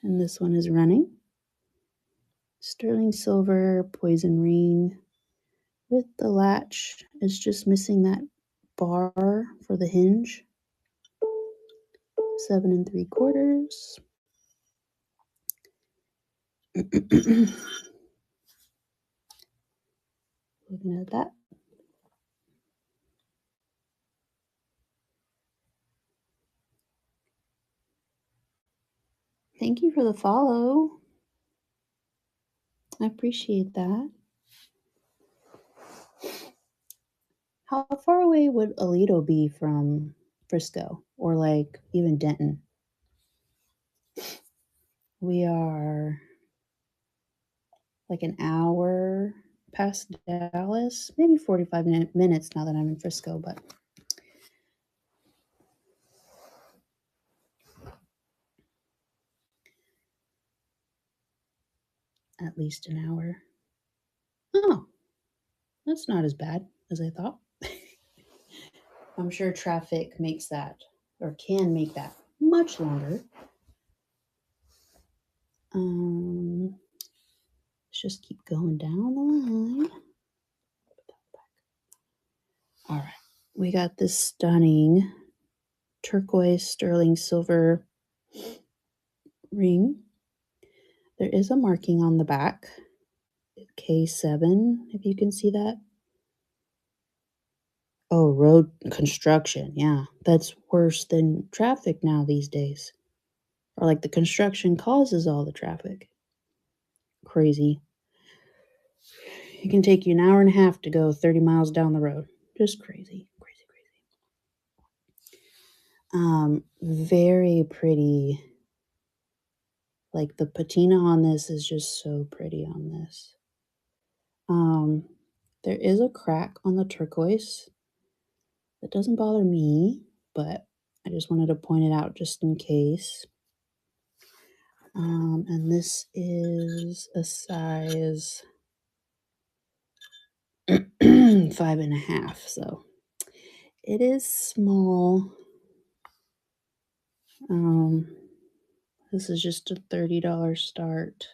And this one is running. Sterling silver poison ring with the latch. It's just missing that bar for the hinge. 7 3/4. Looking at that. Thank you for the follow. I appreciate that. How far away would Alito be from Frisco or like even Denton? We are like an hour past Dallas, maybe 45 minutes now that I'm in Frisco, but at least an hour. Oh, that's not as bad as I thought. I'm sure traffic makes that or can make that much longer. Let's just keep going down the line. All right, we got this stunning turquoise sterling silver ring. There is a marking on the back, K7, if you can see that. Oh, road construction. Yeah, that's worse than traffic now these days. Or like the construction causes all the traffic. Crazy. It can take you an hour and a half to go 30 miles down the road. Just crazy, crazy, crazy. Very pretty. Like the patina on this is just so pretty on this. There is a crack on the turquoise. That doesn't bother me, but I just wanted to point it out just in case. And this is a size 5.5, so it is small. This is just a $30 start.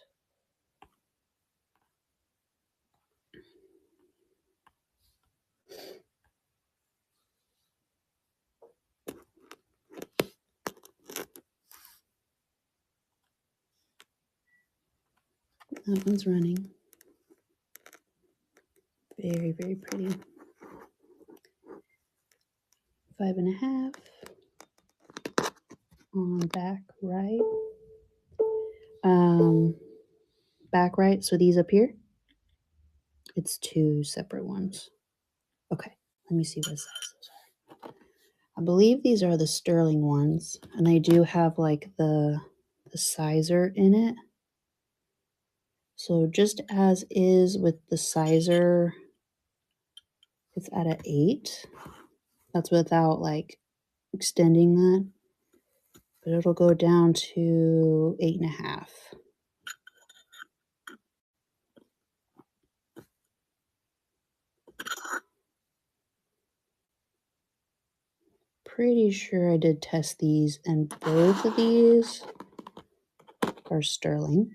That one's running. Very, very pretty. 5.5 on back right. Back right, so these up here, it's 2 separate ones. Okay, let me see what size those are. I believe these are the sterling ones, and they do have like the sizer in it. So just as is with the sizer, it's at an 8. That's without like extending that. But it'll go down to 8.5. pretty sure I did test these, and both of these are sterling.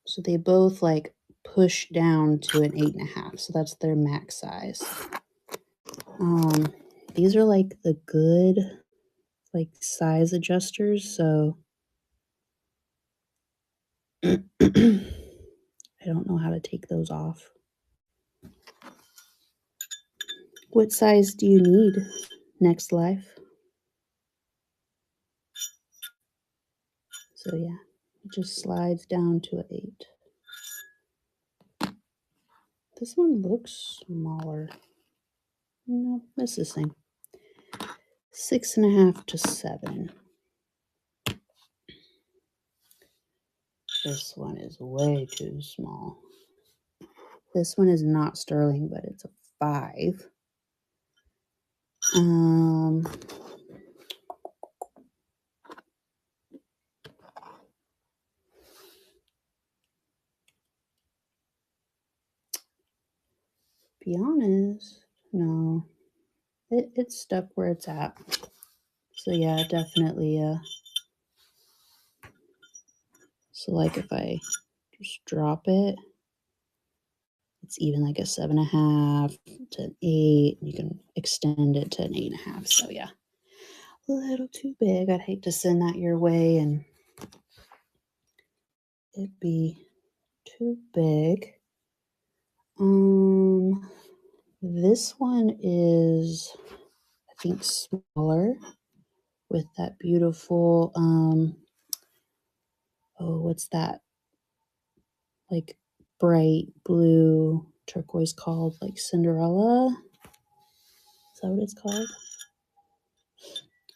So they both like push down to an 8.5. So that's their max size. These are like the good like size adjusters. So I don't know how to take those off. What size do you need, Next Life? So yeah, it just slides down to an 8. This one looks smaller. No, it's the same. 6.5 to 7. This one is way too small. This one is not sterling, but it's a 5. Be honest, no, it's stuck where it's at. So yeah, definitely. So like if I just drop it, it's even like a 7.5 to an 8. You can extend it to an 8.5. So yeah, a little too big. I'd hate to send that your way and it'd be too big. This one is, I think, smaller with that beautiful, oh, what's that? Like bright blue turquoise called like Cinderella. Is that what it's called?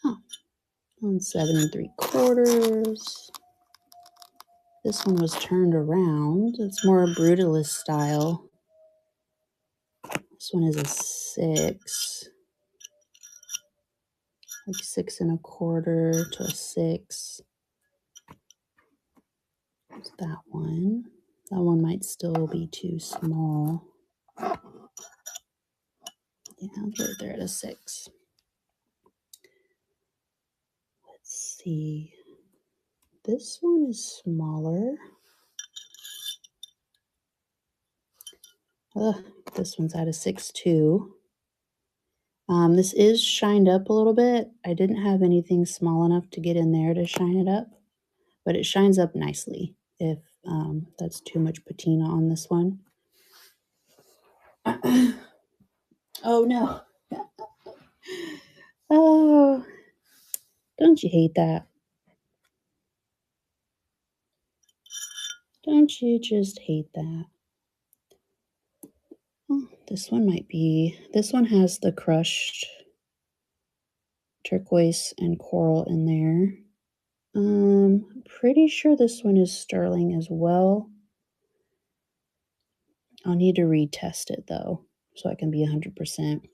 Oh, on 7 3/4. This one was turned around. It's more brutalist style. This one is a 6. Like 6 1/4 to a 6. There's that one. That one might still be too small. Yeah, it's right there at a 6. Let's see. This one is smaller. This one's at a 6 2. This is shined up a little bit. I didn't have anything small enough to get in there to shine it up, but it shines up nicely if that's too much patina on this one. Oh no. Oh, don't you hate that? Don't you just hate that? Oh, this one might be, this one has the crushed turquoise and coral in there. I'm pretty sure this one is sterling as well. I'll need to retest it though, so I can be 100%.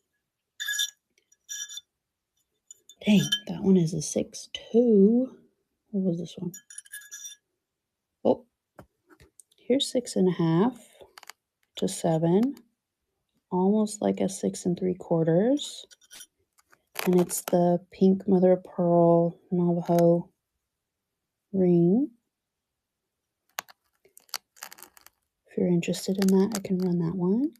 Dang, that one is a 6 2. What was this one? Oh, here's 6.5 to 7. Almost like a 6 3/4. And it's the pink mother of pearl Navajo ring. If you're interested in that, I can run that one.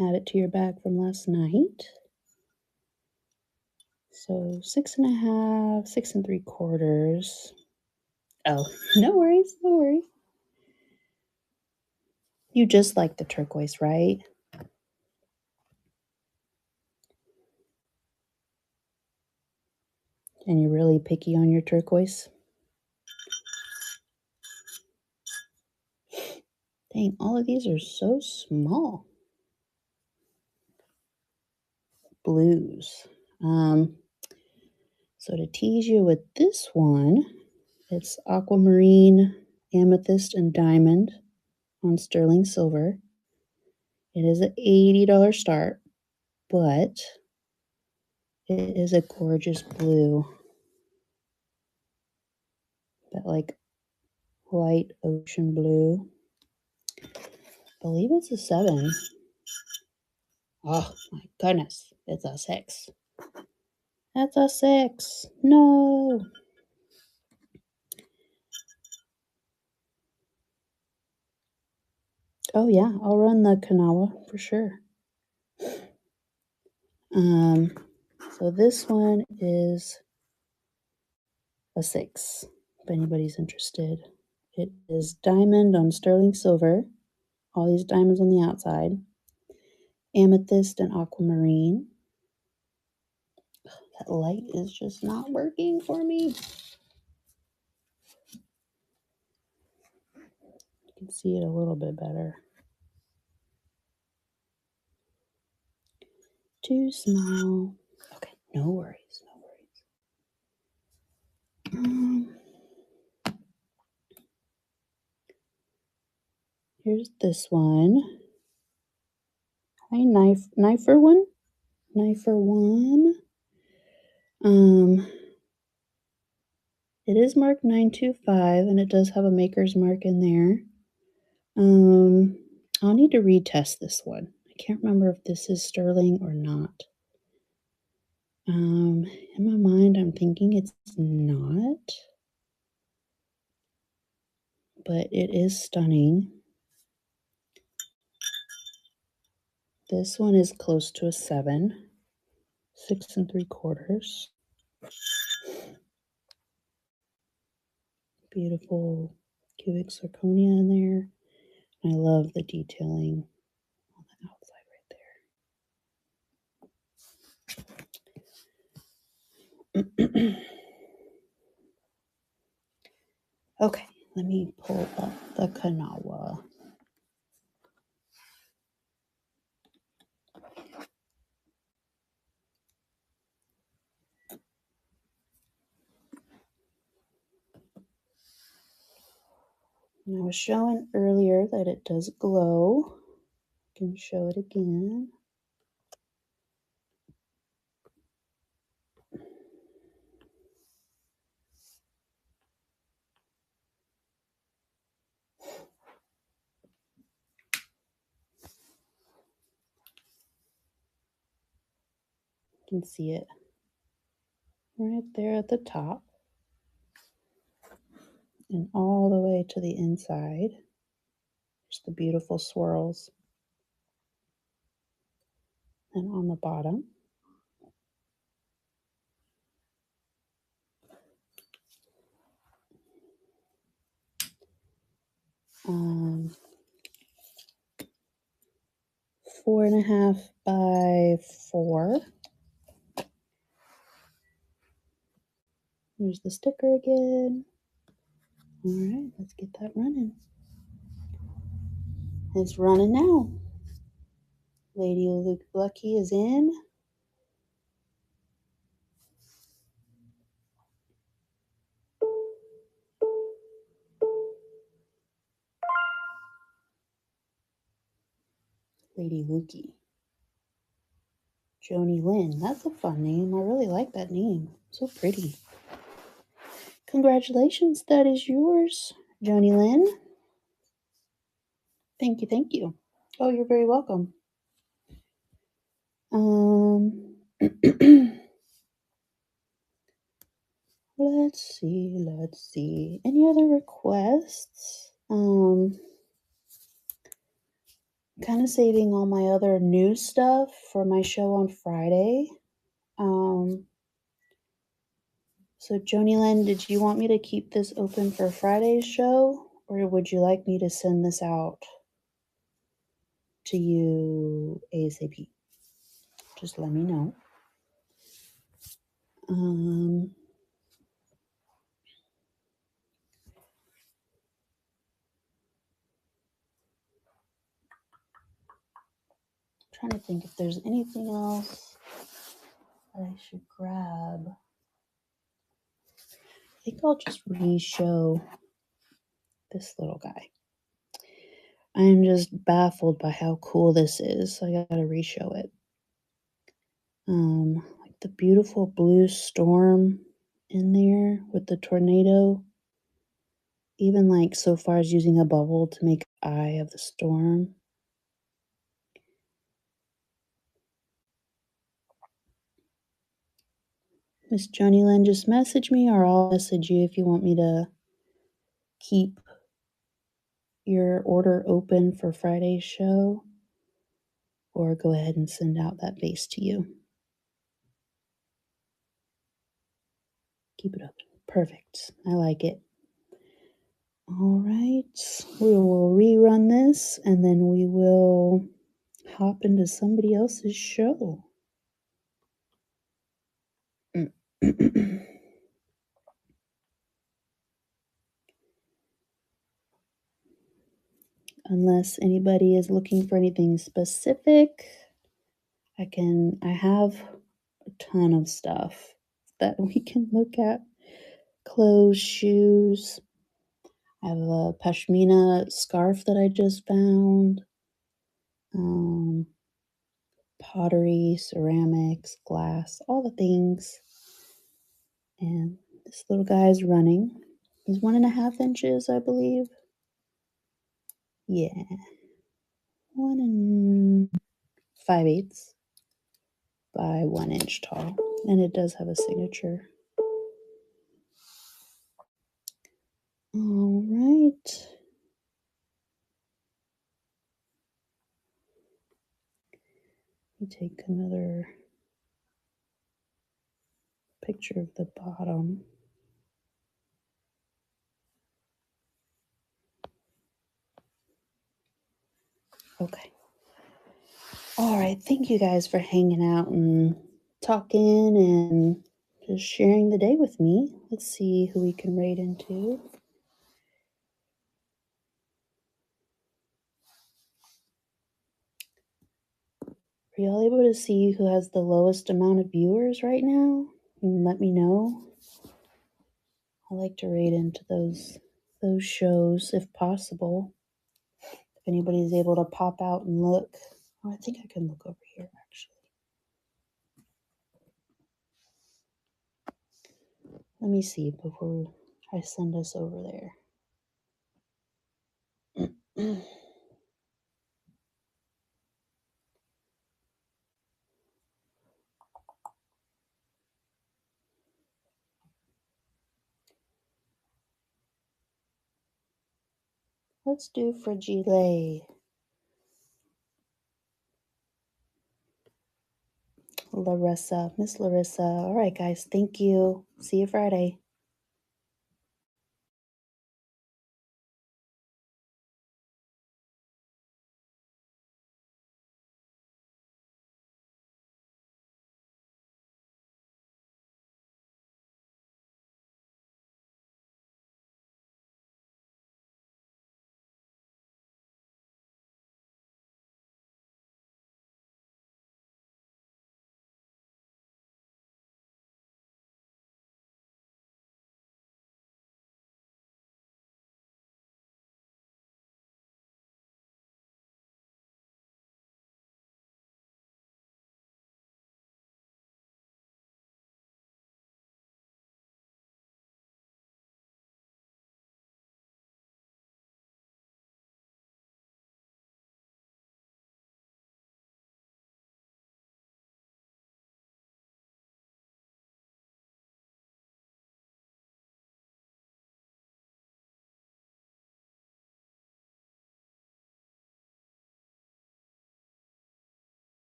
Add it to your bag from last night. So 6.5, 6 3/4. Oh, no worries, no worries. You just like the turquoise, right? And you're really picky on your turquoise? Dang, all of these are so small. Blues. So to tease you with this one, it's aquamarine, amethyst, and diamond on sterling silver. It is an $80 start, but it is a gorgeous blue. That like light ocean blue. believe it's a 7. Oh my goodness, it's a 6. That's a 6. No. Oh yeah, I'll run the Kanawha for sure. So this one is a 6, if anybody's interested. It is diamond on sterling silver, all these diamonds on the outside, amethyst and aquamarine. That light is just not working for me. You can see it a little bit better. Too small. Okay, no worries, no worries. Here's this one. Hi, knifer one. Knifer one. It is marked 925, and it does have a maker's mark in there. I'll need to retest this one. I can't remember if this is sterling or not. In my mind, I'm thinking it's not, but it is stunning. This one is close to a 7, 6 3/4. Beautiful cubic zirconia in there. I love the detailing on the outside right there. Okay, let me pull up the Kanawha. And I was showing earlier that it does glow. I can show it again. You can see it right there at the top and all the way to the inside. There's the beautiful swirls. And on the bottom, um, 4.5 by 4. There's the sticker again. All right, let's get that running. It's running now. Lady Lucky is in. Lady Lukey. Joni Lynn. That's a fun name. I really like that name. So pretty. Congratulations. That is yours, Joni Lynn. Thank you. Thank you. Oh, you're very welcome. Let's see. Any other requests? Kind of saving all my other new stuff for my show on Friday. So Joni Lynn, did you want me to keep this open for Friday's show, or would you like me to send this out to you ASAP? Just let me know. Trying to think if there's anything else that I should grab. I think I'll just re-show this little guy. I'm just baffled by how cool this is, so I gotta re-show it. Like the beautiful blue storm in there with the tornado. Even like so far as using a bubble to make eye of the storm. Miss Johnny Lynn, just message me or I'll message you if you want me to keep your order open for Friday's show, or go ahead and send out that base to you. Keep it open. Perfect. I like it. All right. We will rerun this and then we will hop into somebody else's show. Unless anybody is looking for anything specific, I have a ton of stuff that we can look at. Clothes, shoes. I have a pashmina scarf that I just found. Pottery, ceramics, glass, all the things. And this little guy is running. He's 1.5 inches, I believe. Yeah. 1 5/8 by 1 inch tall. And it does have a signature. All right. Let me take another picture of the bottom. Okay. All right. Thank you guys for hanging out and talking and just sharing the day with me. Let's see who we can raid into. Are y'all able to see who has the lowest amount of viewers right now? Let me know. I like to raid into those shows if possible. If anybody's able to pop out and look. Oh, I think I can look over here actually. Let me see before I send us over there. Let's do Fragile. Larissa, Miss Larissa. All right, guys. Thank you. See you Friday.